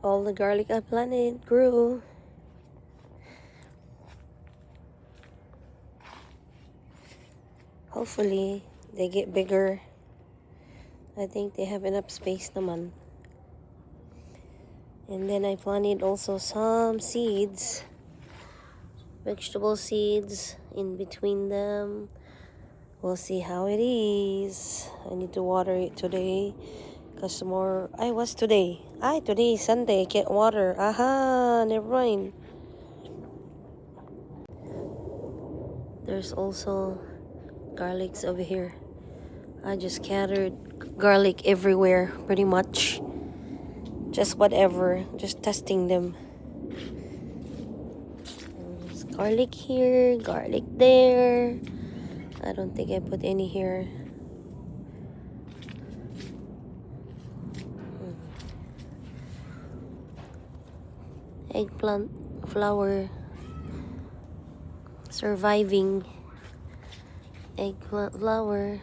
All the garlic I planted grew. Hopefully, they get bigger. I think they have enough space naman. And then I planted also some seeds. Vegetable seeds in between them. We'll see how it is. I need to water it today. Because tomorrow... today is Sunday. I can't water. Aha! Never mind. There's also garlics over here. I just scattered garlic everywhere, pretty much. Just whatever. Just testing them. There's garlic here, garlic there. I don't think I put any here. Eggplant, flower, surviving. Eggplant, flower.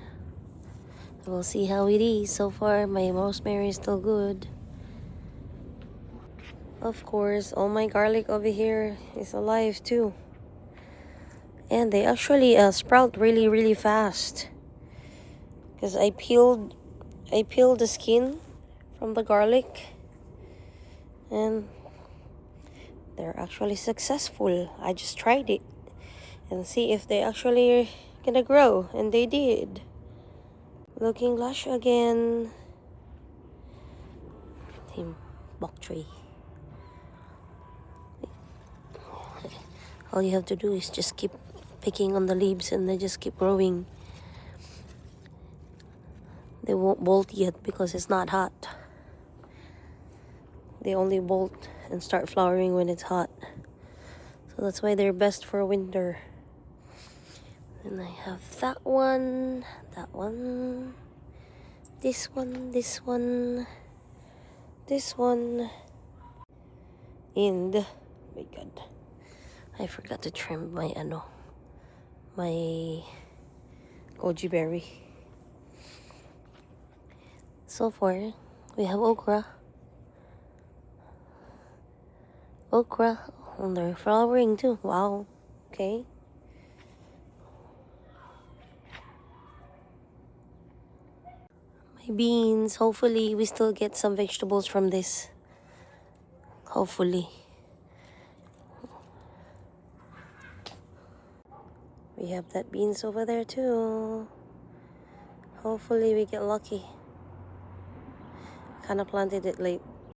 We'll see how it is. So far, my rosemary is still good. Of course, all my garlic over here is alive too. And they actually sprout really, really fast. Because I peeled the skin from the garlic. And they're actually successful. I just tried it. And see if they actually gonna grow. And they did. Looking lush again. Team bok tree. All you have to do is just keep picking on the leaves and they just keep growing. They won't bolt yet because it's not hot. They only bolt and start flowering when it's hot. So that's why they're best for winter. And I have that one, this one, and my God, I forgot to trim my goji berry. So far, we have okra, and they're flowering too. Wow, okay. My beans, hopefully we still get some vegetables from this. Hopefully. We have that beans over there too. Hopefully we get lucky. Kind of planted it late.